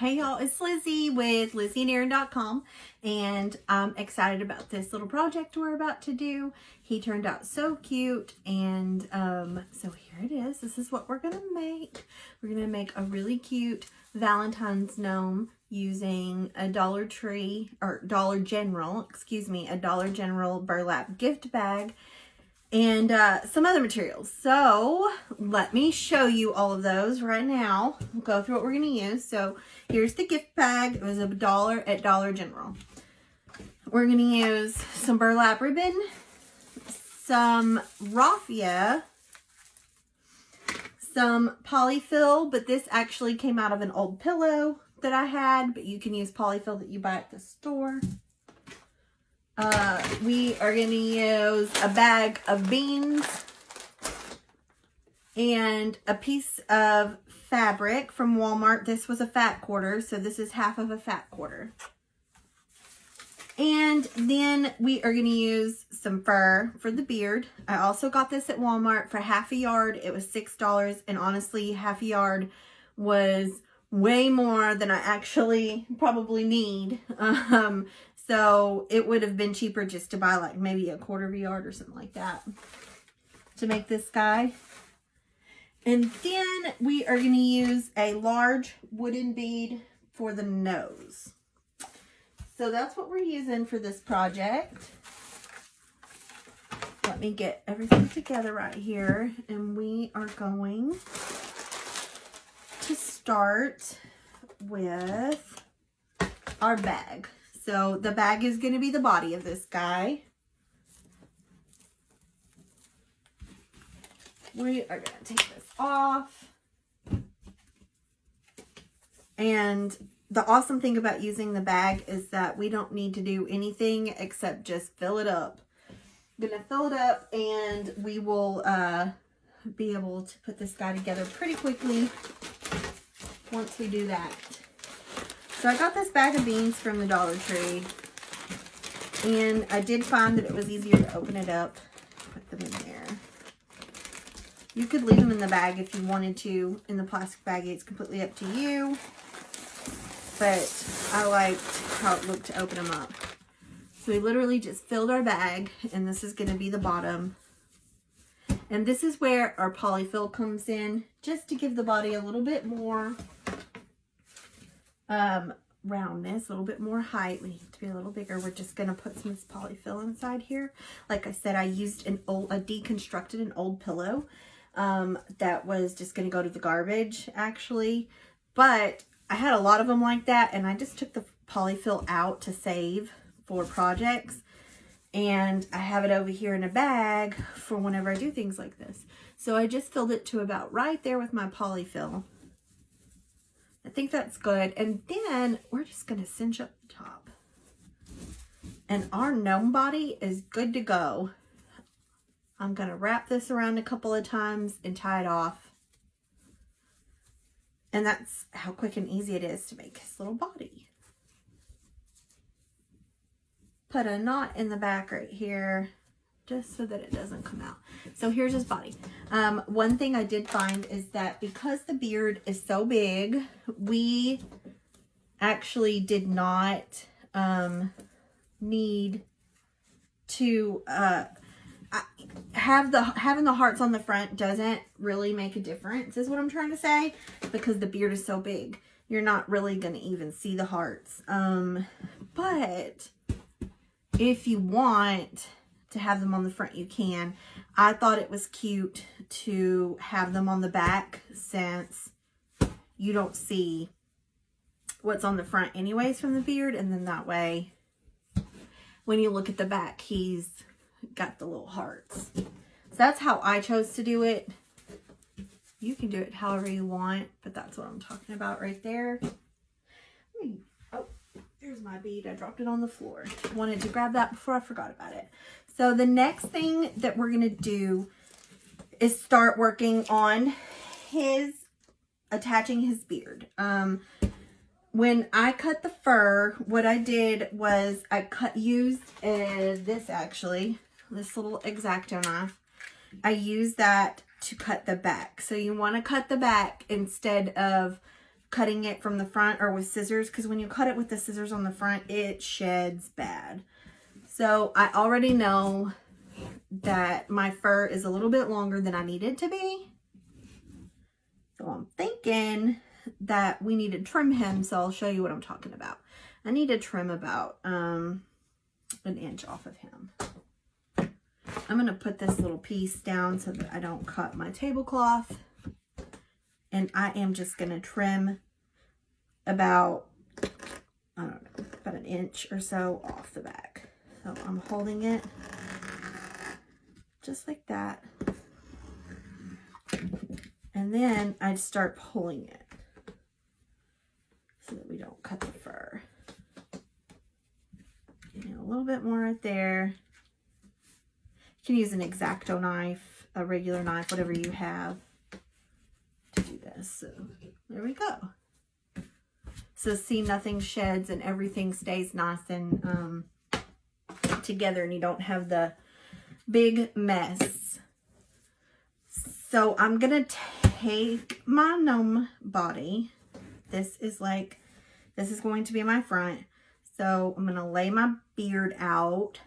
Hey y'all, it's Lizzie with LizzieandAaron.com, and I'm excited about this little project we're about to do. He turned out so cute, and so here it is. This is what we're gonna make. We're gonna make a really cute Valentine's gnome using a Dollar General burlap gift bag and some other materials. So let me show you all of those right now. We'll go through what we're going to use. So here's the gift bag. It was $1 at Dollar General. We're going to use some burlap ribbon, some raffia, some polyfill, but this actually came out of an old pillow that I had, but you can use polyfill that you buy at the store. We are going to use a bag of beans and a piece of fabric from Walmart. This was a fat quarter, so this is half of a fat quarter. And then we are going to use some fur for the beard. I also got this at Walmart for half a yard. It was $6, and honestly, half a yard was way more than I actually probably need. So it would have been cheaper just to buy like maybe a quarter of a yard or something like that to make this guy. And then we are going to use a large wooden bead for the nose. So that's what we're using for this project. Let me get everything together right here. And we are going to start with our bag. So the bag is going to be the body of this guy. We are going to take this off. And the awesome thing about using the bag is that we don't need to do anything except just fill it up. I'm going to fill it up, and we will be able to put this guy together pretty quickly once we do that. So I got this bag of beans from the Dollar Tree, and I did find that it was easier to open it up, put them in there. You could leave them in the bag if you wanted to, in the plastic baggie. It's completely up to you, but I liked how it looked to open them up. So we literally just filled our bag, and this is going to be the bottom. And this is where our polyfill comes in, just to give the body a little bit more roundness, a little bit more height. We need it to be a little bigger. We're just going to put some of this polyfill inside here. Like I said, I used deconstructed an old pillow that was just going to go to the garbage, actually. But I had a lot of them like that, and I just took the polyfill out to save for projects. And I have it over here in a bag for whenever I do things like this. So I just filled it to about right there with my polyfill. I think that's good. And then we're just going to cinch up the top. And our gnome body is good to go. I'm going to wrap this around a couple of times and tie it off. And that's how quick and easy it is to make his little body. Put a knot in the back right here, just so that it doesn't come out. So here's his body. One thing I did find is that because the beard is so big, we actually did not need to having the hearts on the front doesn't really make a difference, is what I'm trying to say, because the beard is so big. You're not really going to even see the hearts. But if you want to have them on the front, you can. I thought it was cute to have them on the back, since you don't see what's on the front anyways from the beard, and then that way when you look at the back, he's got the little hearts. So that's how I chose to do it. You can do it however you want, but that's what I'm talking about right there. Oh, there's my bead. I dropped it on the floor. Wanted to grab that before I forgot about it. So the next thing that we're going to do is start working on attaching his beard. When I cut the fur, what I did was I used this little X-Acto knife. I used that to cut the back. So you want to cut the back instead of cutting it from the front or with scissors, because when you cut it with the scissors on the front, it sheds bad. So I already know that my fur is a little bit longer than I need it to be. So I'm thinking that we need to trim him, so I'll show you what I'm talking about. I need to trim about an inch off of him. I'm going to put this little piece down so that I don't cut my tablecloth. And I am just going to trim about, I don't know, about an inch or so off the back. So I'm holding it just like that. And then I start pulling it so that we don't cut the fur. A little bit more right there. You can use an X-Acto knife, a regular knife, whatever you have to do this. So there we go. So see, nothing sheds and everything stays nice and together, and you don't have the big mess. So I'm gonna take my gnome body. This is going to be my front. So I'm gonna lay my beard out,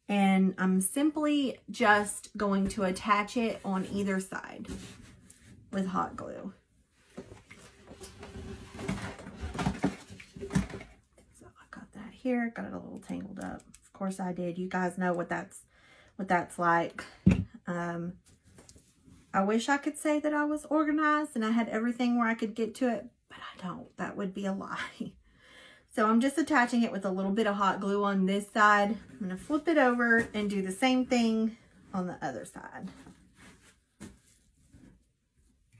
and I'm simply just going to attach it on either side with hot glue. So I got that here, got it a little tangled up. Of course I did. You guys know what that's like. I wish I could say that I was organized and I had everything where I could get to it, but I don't. That would be a lie. So I'm just attaching it with a little bit of hot glue on this side. I'm going to flip it over and do the same thing on the other side.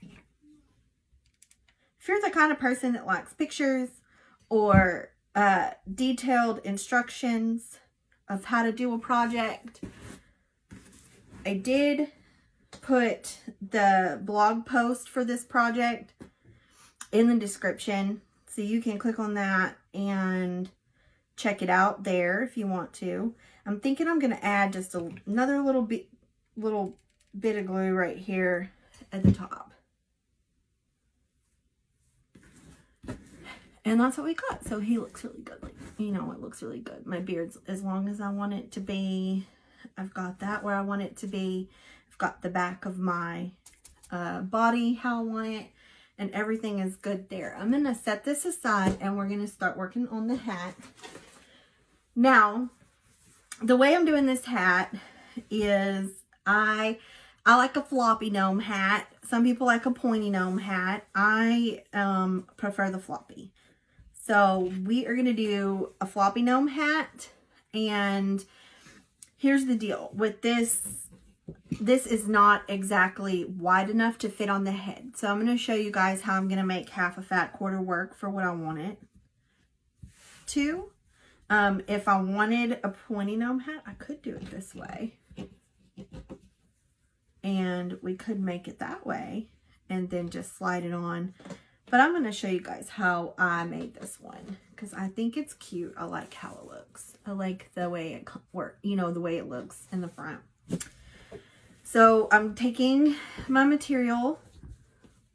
If you're the kind of person that likes pictures or detailed instructions of how to do a project, I did put the blog post for this project in the description, so you can click on that and check it out there if you want to. I'm thinking I'm going to add just another little bit of glue right here at the top. And that's what we got. So he looks really good. Like, you know, it looks really good. My beard's as long as I want it to be. I've got that where I want it to be. I've got the back of my body how I want it. And everything is good there. I'm going to set this aside and we're going to start working on the hat. Now, the way I'm doing this hat is I like a floppy gnome hat. Some people like a pointy gnome hat. I prefer the floppy. So we are going to do a floppy gnome hat. And here's the deal with this. This is not exactly wide enough to fit on the head. So I'm going to show you guys how I'm going to make half a fat quarter work for what I want it to. If I wanted a pointy gnome hat, I could do it this way. And we could make it that way and then just slide it on. But I'm going to show you guys how I made this one because I think it's cute. I like how it looks. I like the way it works, you know, the way it looks in the front. So I'm taking my material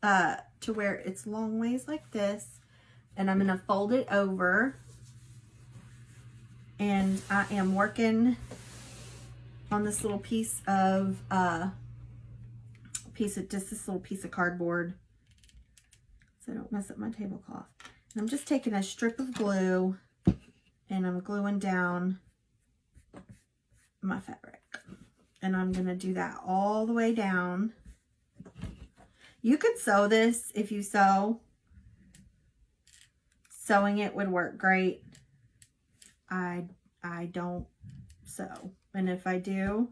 to where it's long ways like this, and I'm going to fold it over, and I am working on this little piece of just this little piece of cardboard so I don't mess up my tablecloth. And I'm just taking a strip of glue and I'm gluing down my fabric. And I'm going to do that all the way down. You could sew this if you sew. Sewing it would work great. I don't sew. And if I do,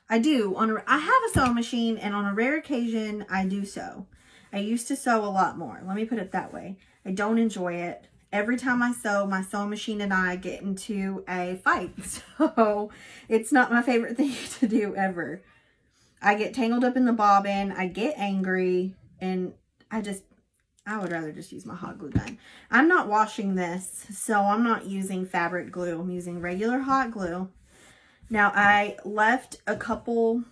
I have a sewing machine, and on a rare occasion, I do sew. I used to sew a lot more. Let me put it that way. I don't enjoy it. Every time I sew, my sewing machine and I get into a fight. So it's not my favorite thing to do ever. I get tangled up in the bobbin. I get angry. And I would rather just use my hot glue gun. I'm not washing this, so I'm not using fabric glue. I'm using regular hot glue. Now I left a couple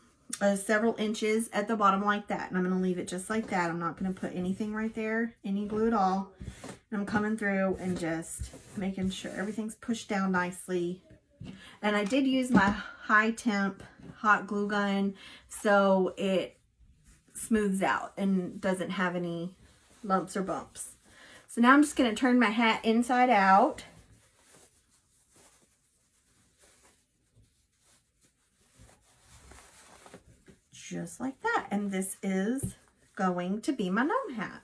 several inches at the bottom like that. And I'm going to leave it just like that. I'm not going to put anything right there, any glue at all. And I'm coming through and just making sure everything's pushed down nicely. And I did use my high temp hot glue gun so it smooths out and doesn't have any lumps or bumps. So now I'm just going to turn my hat inside out. Just like that. And this is going to be my gnome hat.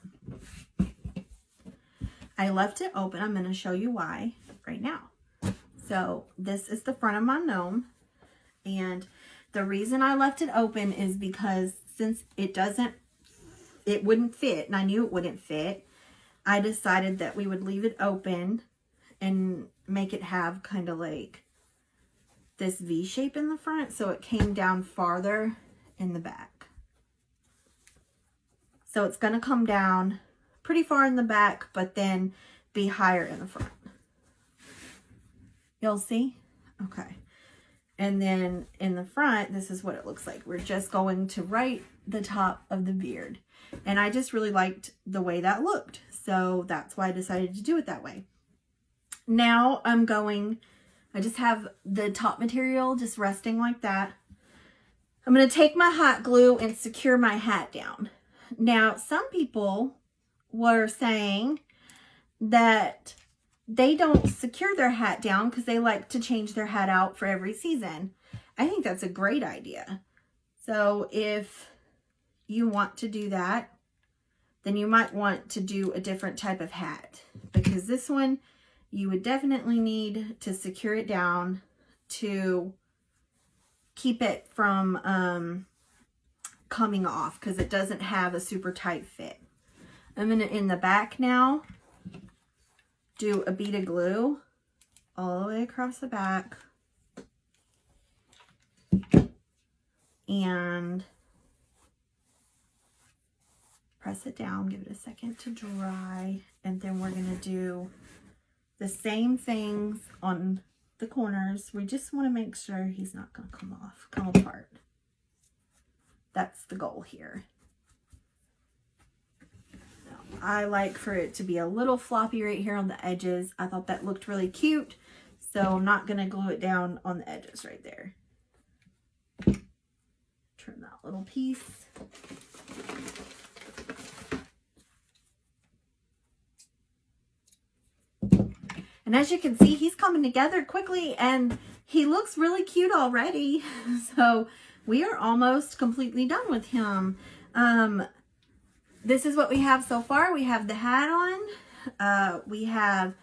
I left it open. I'm going to show you why right now. So this is the front of my gnome. And the reason I left it open is because since it wouldn't fit, and I knew it wouldn't fit, I decided that we would leave it open and make it have kind of like this V shape in the front. So it came down farther in the back. So it's going to come down pretty far in the back, but then be higher in the front. You'll see? Okay. And then in the front, this is what it looks like. We're just going to right the top of the beard. And I just really liked the way that looked. So that's why I decided to do it that way. Now I just have the top material just resting like that. I'm going to take my hot glue and secure my hat down. Now, some people were saying that they don't secure their hat down because they like to change their hat out for every season. I think that's a great idea. So if you want to do that, then you might want to do a different type of hat, because this one you would definitely need to secure it down to keep it from coming off, because it doesn't have a super tight fit. I'm going to, in the back now, do a bead of glue all the way across the back. And press it down, give it a second to dry. And then we're going to do the same things on the corners. We just want to make sure he's not going to come apart. That's the goal here. I like for it to be a little floppy right here on the edges. I thought that looked really cute, so I'm not going to glue it down on the edges right there. Turn that little piece. And as you can see, he's coming together quickly and he looks really cute already. So we are almost completely done with him. This is what we have so far. We have the hat on. We have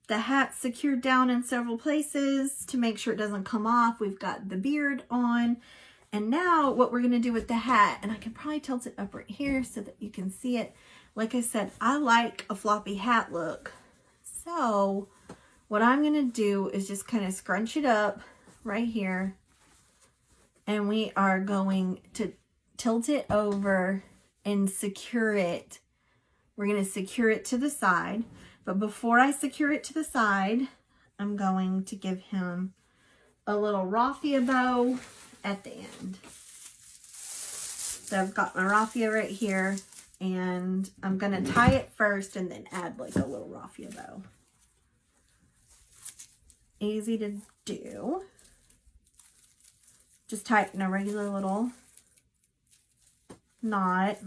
the hat secured down in several places to make sure it doesn't come off. We've got the beard on. And now what we're going to do with the hat, and I can probably tilt it up right here so that you can see it. Like I said, I like a floppy hat look. So what I'm going to do is just kind of scrunch it up right here. And we are going to tilt it over and secure it. We're going to secure it to the side. But before I secure it to the side, I'm going to give him a little raffia bow at the end. So I've got my raffia right here, and I'm going to tie it first and then add like a little raffia bow. Easy to do. Just tighten a regular little knot.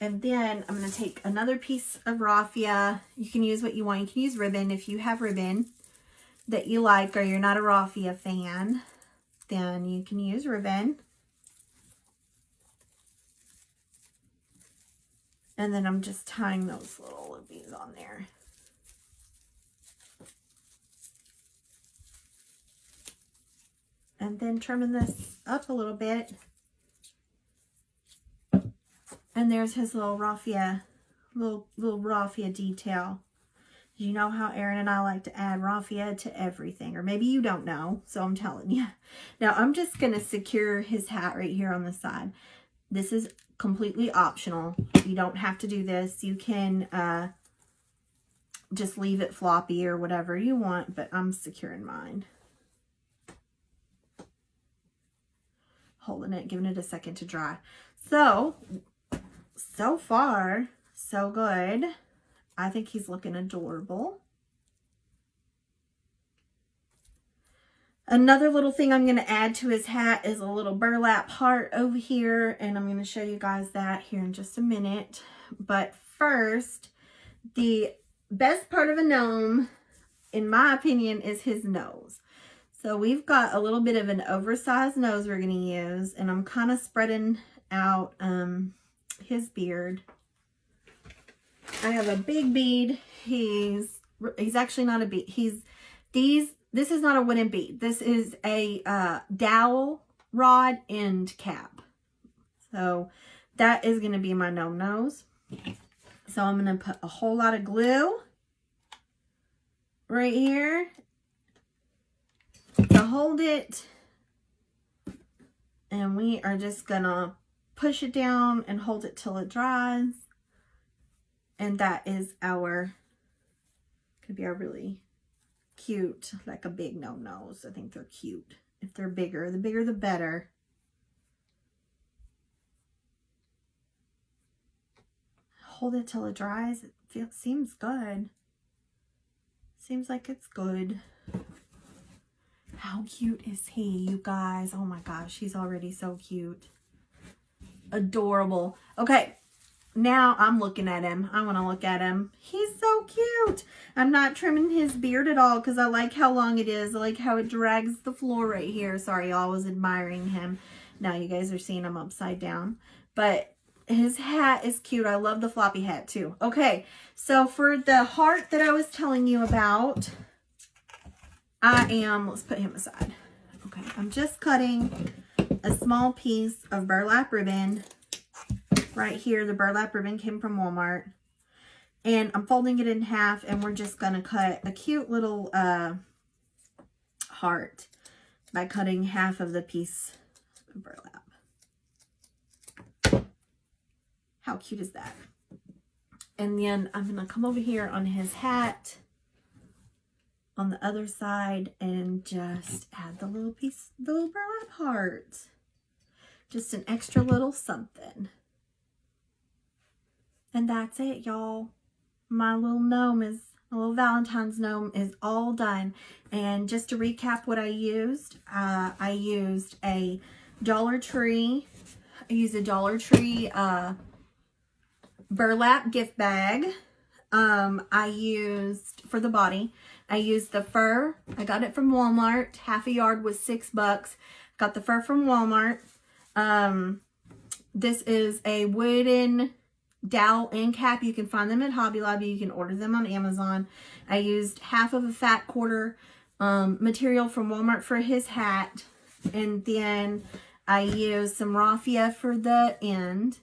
And then I'm going to take another piece of raffia. You can use what you want. You can use ribbon if you have ribbon that you like, or you're not a raffia fan, then you can use ribbon. And then I'm just tying those little loopies on there. And then trimming this up a little bit. And there's his little raffia, little raffia detail. You know how Erin and I like to add raffia to everything, or maybe you don't know, so I'm telling you. Now I'm just going to secure his hat right here on the side. This is completely optional. You don't have to do this. You can just leave it floppy or whatever you want, but I'm securing mine. holding it, giving it a second to dry. So far, so good. I think he's looking adorable. Another little thing I'm going to add to his hat is a little burlap heart over here, and I'm going to show you guys that here in just a minute. But first, the best part of a gnome, in my opinion, is his nose. So we've got a little bit of an oversized nose we're going to use, and I'm kind of spreading out his beard. I have a big bead. He's actually not a bead. This is not a wooden bead. This is a dowel rod end cap. So that is going to be my gnome nose. So I'm going to put a whole lot of glue right here to hold it. And we are just going to push it down and hold it till it dries. And that is could be our really cute, like a big gnome nose. I think they're cute. If they're bigger, the bigger the better. Hold it till it dries. It seems good. Seems like it's good. How cute is he, you guys? Oh my gosh, he's already so cute. Adorable. Okay, now I'm looking at him. I want to look at him. He's so cute. I'm not trimming his beard at all because I like how long it is. I like how it drags the floor right here. Sorry, y'all, was admiring him. Now you guys are seeing him upside down. But his hat is cute. I love the floppy hat too. Okay, so for the heart that I was telling you about, let's put him aside. Okay, I'm just cutting a small piece of burlap ribbon. Right here, the burlap ribbon came from Walmart. And I'm folding it in half, and we're just going to cut a cute little heart by cutting half of the piece of burlap. How cute is that? And then I'm going to come over here on his hat on the other side and just add the little burlap heart. Just an extra little something. And that's it, y'all. My little Valentine's gnome is all done. And just to recap what I used a Dollar Tree. I used a Dollar Tree burlap gift bag. I used, for the body, I used the fur. I got it from Walmart. Half a yard was $6. Got the fur from Walmart. This is a wooden dowel end cap. You can find them at Hobby Lobby. You can order them on Amazon. I used half of a fat quarter material from Walmart for his hat. And then I used some raffia for the end.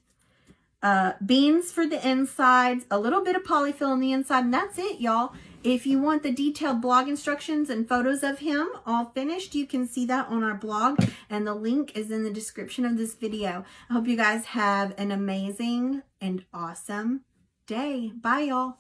Beans for the insides. A little bit of polyfill on the inside. And that's it, y'all. If you want the detailed blog instructions and photos of him all finished, you can see that on our blog, and the link is in the description of this video. I hope you guys have an amazing and awesome day. Bye, y'all.